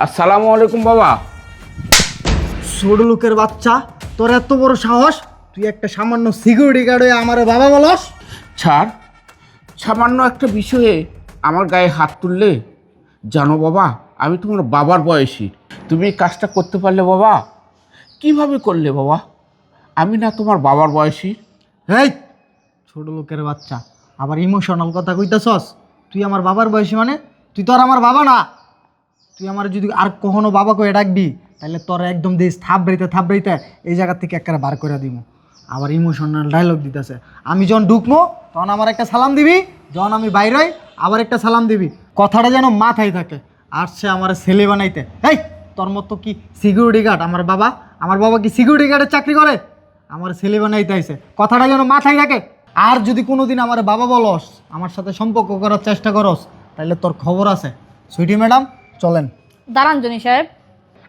আসসালামু আলাইকুম বাবা। ছোট লোকের বাচ্চা, তোর এত বড় সাহস! তুই একটা সামান্য সিকিউরিটি গার্ড হয়ে আমার বাবা বলস? ছাড়, সামান্য একটা বিষয়ে আমার গায়ে হাত তুললে জানো বাবা, আমি তোমার বাবার বয়সী। তুমি এই কাজটা করতে পারলে বাবা? কিভাবে করলে বাবা? আমি না তোমার বাবার বয়সী? এই ছোট লোকের বাচ্চা, আবার ইমোশনাল কথা কইতাছস? তুই আমার বাবার বয়সী মানে? তুই তো আর আমার বাবা না। তুই আমার যদি আর কখনো বাবা কয়ে ডাকবি তাহলে তোর একদম দিস থাবড়াইতে এই জায়গা থেকে একটা বার করে দিব। আবার ইমোশনাল ডায়লগ দিতেছে। আমি যখন ঢুকবো তখন আমার একটা সালাম দিবি, যখন আমি বাইরে হই আবার একটা সালাম দিবি। কথাটা যেন মাথায় থাকে। আর সে আমার ছেলে বানাইতে। এই তোর মতো কি সিকিউরিটি গার্ড আমার বাবা? আমার বাবা কি সিকিউরিটি গার্ডের চাকরি করে? আমার ছেলে বানাইতে আইছে, কথাটা যেন মাথায় থাকে। আর যদি কোনোদিন আমার বাবা বলস, আমার সাথে সম্পর্ক করার চেষ্টা করস, তাহলে তোর খবর আছে। সুইটি ম্যাডাম চলেন। দাঁড়ান জনি সাহেব,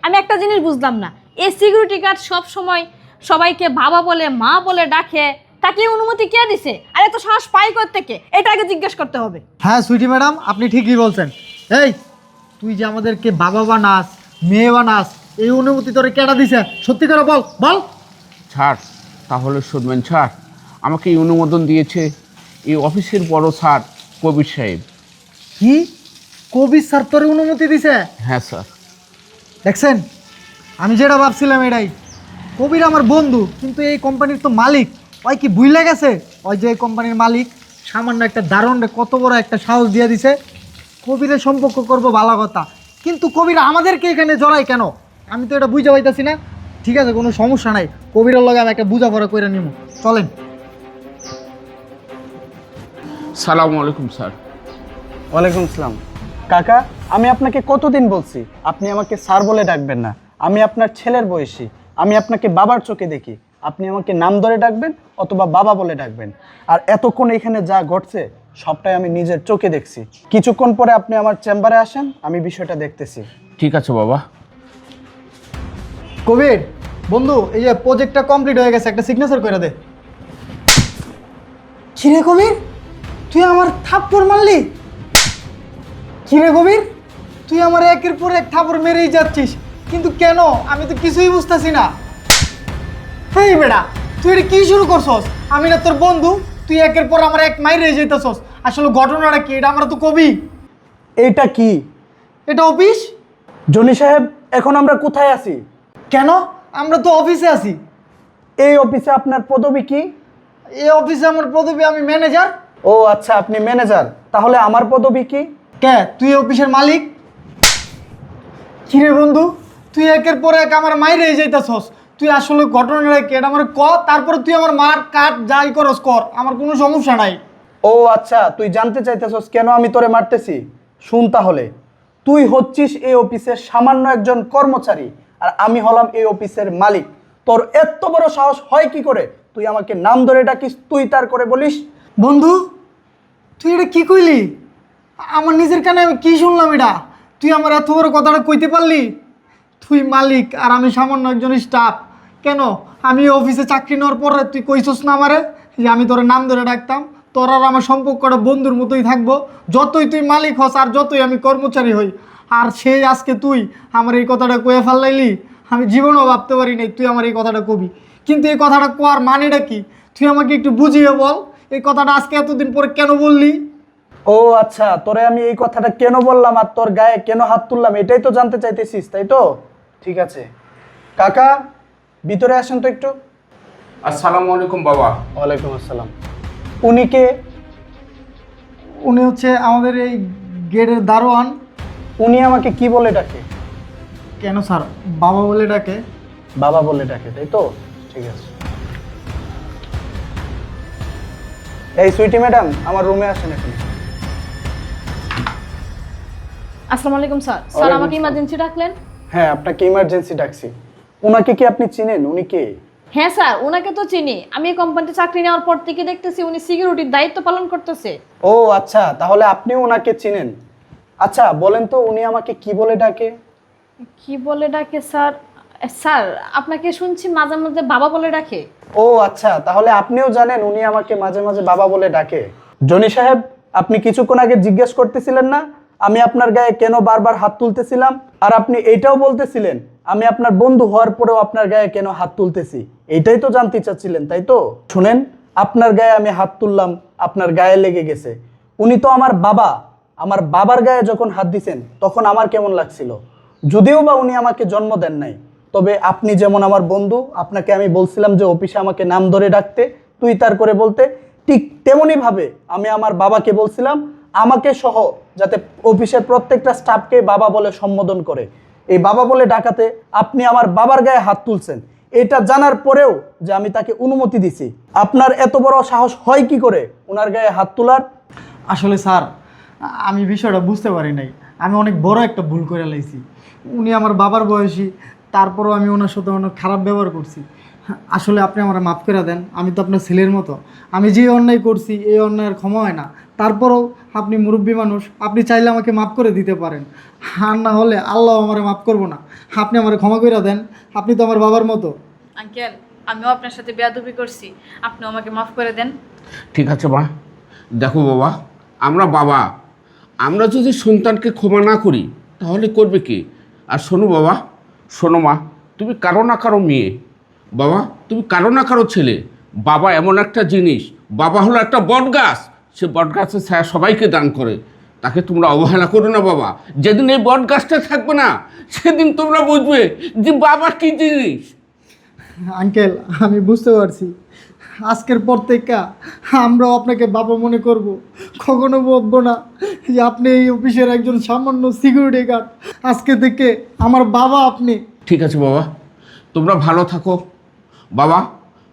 আমি একটা জিনিস বুঝলাম না। এই সিকিউরিটি গার্ড সব সময় সবাইকে বাবা বলে মা বলে ডাকে, তাকে অনুমতি কে দিছে? আর এত সাহস পাই থেকে, এটা আগে জিজ্ঞেস করতে হবে। হ্যাঁ সুইটি ম্যাডাম, আপনি ঠিকই বলছেন। এই তুই যে আমাদেরকে বাবা বানাস, মেয়ে বানাস, এই অনুমতি তোরে কেডা দিছে? সত্যি করে বল বল। ছাড়, তাহলে শুনবেন স্যার, আমাকে এই অনুমোদন দিয়েছে এই অফিসের বড় স্যার কবির সাহেব। কি কবির স্যার তোরে অনুমতি দিছে? হ্যাঁ স্যার। দেখছেন, আমি যেটা ভাবছিলাম এটাই। কবির আমার বন্ধু, কিন্তু এই কোম্পানির তো মালিক। ওই কি ভুলে গেছে ওই যে এই কোম্পানির মালিক? সামান্য একটা দারুণে কত বড় একটা সাহস দিয়ে দিছে। কবিরের সম্পর্ক করব ভালো কথা, কিন্তু কবির আমাদেরকে এখানে জড়াই কেন? আমি তো এটা বুঝতে পাইতাছি না। ঠিক আছে, কোনো সমস্যা নাই, কবিরের লগে আমি একটা বোঝাপড়া করে নিব। চলেন। সালামু আলাইকুম স্যার। ওয়ালাইকুম আসসালাম। কাকা, আমি আপনাকে কতদিন বলছি আপনি আমাকে স্যার বলে ডাকবেন না। আমি আপনার ছেলের বয়সী, আমি আপনাকে বাবার চোখে দেখি। আপনি আমাকে নাম ধরে ডাকবেন অথবা বাবা বলে ডাকবেন। আর এতক্ষণ এখানে যা ঘটছে সবটাই আমি নিজের চোখে দেখছি। কিছুক্ষণ পরে আপনি আমার চেম্বারে আসেন, আমি বিষয়টা দেখতেছি। ঠিক আছে বাবা। কবির বন্ধু, এই যে প্রজেক্টটা কমপ্লিট হয়ে গেছে, একটা সিগনেচার করে দে। কিরে কবির, তুই আমার থাপ্পড় মারলি? কিরে কবির, তুই আমার একের পর এক থাপ্পড় মেরেই যাচ্ছিস, কিন্তু কেন? আমি তো কিছুই বুঝতেছি না। হেই বেটা, তুই এটা কি শুরু করছস? আমি না তোর বন্ধু, তুই একের পর আমার এক মাইরে যেতেছস। আসলে ঘটনাটা কি এটা আমরা তো কবি। এইটা কি? এটা অফিস। জনি সাহেব, এখন আমরা কোথায় আছি? কেন? আমরা তো অফিসে আছি। এই অফিসে আপনার পদবি কি? এই অফিসে আমার পদবি, আমি ম্যানেজার। ও আচ্ছা, আপনি ম্যানেজার। তাহলে আমার পদবি কি? কে? তুই অফিসের মালিক। কিরে বন্ধু, তুই একের পর এক আমার মাইরে যাইতাছস। তুই আসলে ঘটনাটা কি এটা আমার ক, তারপরে তুই আমার মার কাট যাই করস কর, আমার কোনো সমস্যা নাই। ও আচ্ছা, তুই জানতে চাইতেছস কেন আমি তোরে মারতেছি? শুন তাহলে, তুই হচ্ছিস এই অফিসের সামান্য একজন কর্মচারী, আর আমি হলাম এই অফিসের মালিক। তোর এত বড় সাহস হয় কি করে তুই আমাকে নাম ধরে ডাকিস, তুই তার করে বলিস? বন্ধু, তুই এটা কি কইলি? আমার নিজের কানে আমি কি শুনলাম এটা? তুই আমার এত বড় কথাটা কইতে পারলি? তুই মালিক আর আমি সামান্য একজন স্টাফ। কেন আমি এই অফিসে চাকরি নেওয়ার পরে তুই কইছস না আমারে যে আমি তোর নাম ধরে ডাকতাম? তোর আর আমার সম্পর্কটা বন্ধুর মতোই থাকবো, যতই তুই মালিক হস আর যতই আমি কর্মচারী হই। আর সেই আজকে তুই আমার এই কথাটা কয়ে ফেললাইলি, আমি জীবনেও ভাবতে পারি নাই তুই আমার এই কথাটা কবি। কিন্তু এই কথাটা কোয়ার মানেটা কি তুই আমাকে একটু বুঝিয়ে বল। এই কথাটা আজকে এতদিন পরে কেন বললি? ও আচ্ছা, তোরে আমি এই কথাটা কেন বললাম আর তোর গায়ে কেন হাত তুললাম এটাই তো জানতে চাইতেছিস, তাই তো? ঠিক আছে কাকা, ভিতরে আসেন তো একটু। আসসালামু আলাইকুম বাবা। ওয়ালাইকুম আসসালাম। উনি কে? উনি হচ্ছে আমাদের এই গেটের দারোয়ান। উনি আমাকে কি বলে ডাকে? কেন স্যার বাবা বলে ডাকে? বাবা বলে ডাকে, তাই তো? ঠিক আছে। এই সুইটি ম্যাডাম, আমার রুমে আসেন এখন। আসসালামু আলাইকুম স্যার। স্যার ওয়ালাইকুম আমাকে আসসালাম। ইমার্জেন্সি ডাকলেন? হ্যাঁ, আপনাকে ইমার্জেন্সি ডাকছি। ওনাকে কি আপনি চিনেন? উনি কে? হ্যাঁ স্যার, ওনাকে তো চিনি। আমি এই কোম্পানিতে চাকরি নেওয়ার পর থেকে দেখতেছি উনি সিকিউরিটির দায়িত্ব পালন করতেছে। ও আচ্ছা, তাহলে আপনিও ওনাকে চিনেন। আচ্ছা বলেন তো, উনি আমাকে কি বলে ডাকে? কি বলে ডাকে স্যার? স্যার আপনাকে শুনছি মাঝে মাঝে বাবা বলে ডাকে। ও আচ্ছা, তাহলে আপনিও জানেন উনি আমাকে মাঝে মাঝে বাবা বলে ডাকে। জনি সাহেব, আপনি কিছুক্ষণ আগে জিজ্ঞেস করতেছিলেন না আমি আপনার গায়ে কেন বারবার হাত তুলতেছিলাম? আর আপনি এটাও বলতেছিলেন আমি আপনার বন্ধু হওয়ার পরেও আপনার গায়ে কেন হাত তুলতেছি, এটাই তো জানতে চাচ্ছিলেন, তাই তো? শুনেন, আপনার গায়ে আমি হাত তুললাম, আপনার গায়ে লেগে গেছে। উনি তো আমার বাবা, আমার বাবার গায়ে যখন হাত দিছেন তখন আমার কেমন লাগছিল, যদিও বা উনি আমাকে জন্ম দেন নাই। তবে আপনি যেমন আমার বন্ধু, আপনাকে আমি বলছিলাম যে অফিসে আমাকে নাম ধরে ডাকতে, তুই তার করে বলতে, ঠিক তেমনইভাবে আমি আমার বাবাকে বলছিলাম আমাকে সহ যাতে অফিসের প্রত্যেকটা স্টাফকে বাবা বলে সম্বোধন করে। এই বাবা বলে ডাকাতে আপনি আমার বাবার গায়ে হাত তুলছেন, এটা জানার পরেও যে আমি তাকে অনুমতি দিছি। আপনার এত বড় সাহস হয় কি করে ওনার গায়ে হাত তোলার? আসলে স্যার, আমি বিষয়টা বুঝতে পারি নাই। আমি অনেক বড় একটা ভুল করে লাইছি। উনি আমার বাবার বয়সী, তারপরও আমি ওনার সাথে অনেক খারাপ ব্যবহার করছি। আসলে আপনি আমার মাফ করে দেন, আমি তো আপনার ছেলের মতো। আমি যে অন্যায় করছি এই অন্যায়ের ক্ষমা হয় না। তারপরও আপনি মুরব্বী মানুষ, আপনি চাইলে আমাকে মাফ করে দিতে পারেন, আর না হলে আল্লাহ আমার মাফ করবো না। আপনি আমার ক্ষমা করে দেন, আপনি তো আমার বাবার মতো। আঙ্কেল, আমিও আপনার সাথে বেয়াদবি করছি, আপনি আমাকে মাফ করে দেন। ঠিক আছে মা, দেখো বাবা, আমরা বাবা, আমরা যদি সন্তানকে ক্ষমা না করি তাহলে করবে কে? আর শোনো বাবা, শোনো মা, তুমি কারো না কারো মেয়ে, বাবা তুমি কারো না কারো ছেলে। বাবা এমন একটা জিনিস, বাবা হলো একটা বট গাছ, সে বট গাছের ছায়া সবাইকে দান করে। তাকে তোমরা অবহেলা করো না বাবা। যেদিন এই বট গাছটা থাকবে না সেদিন তোমরা বুঝবে যে বাবা কী জিনিস। আঙ্কেল, আমি বুঝতে পারছি। আজকের পর থেকে আমরাও আপনাকে বাবা মনে করব। কখনো ভাববো না যে আপনি এই অফিসের একজন সামান্য সিকিউরিটি গার্ড। আজকে থেকে আমার বাবা আপনি। ঠিক আছে বাবা, তোমরা ভালো থাকো। বাবা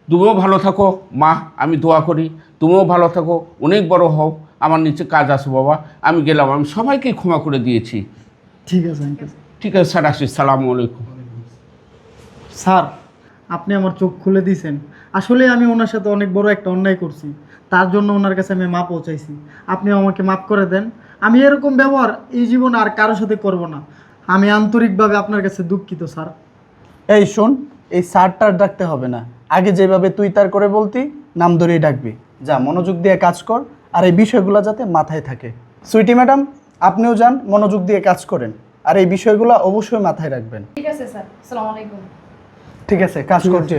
তুমিও ভালো থাকো। মা আমি দোয়া করি তুমিও ভালো থাকো, অনেক বড় হও। আমার নিচে কাজ আছে বাবা, আমি গেলাম। আমি সবাইকে ক্ষমা করে দিয়েছি। ঠিক আছে আঙ্কেল। ঠিক আছে স্যার, আসি। সালামু আলাইকুম। স্যার, আপনি আমার চোখ খুলে দিয়েছেন। আসলে আমি ওনার সাথে অনেক বড় একটা অন্যায় করছি, তার জন্য ওনার কাছে আমি মাপ চাইছি। আপনি আমাকে মাফ করে দেন। আমি এরকম ব্যবহার এই জীবনে আর কারোর সাথে করব না। আমি আন্তরিকভাবে আপনার কাছে দুঃখিত স্যার। এই শোন, এই স্যারটার ডাকতে হবে না, আগে যেভাবে তুই তার করে বলতি নাম ধরেই ডাকবি। যা, মনোযোগ দিয়ে কাজ কর, আর এই বিষয়গুলো যাতে মাথায় থাকে। সুইটি ম্যাডাম, আপনিও যান, মনোযোগ দিয়ে কাজ করেন, আর এই বিষয়গুলো অবশ্যই মাথায় রাখবেন। ঠিক আছে স্যার, আসসালামু আলাইকুম। ঠিক আছে, কাজ করছে।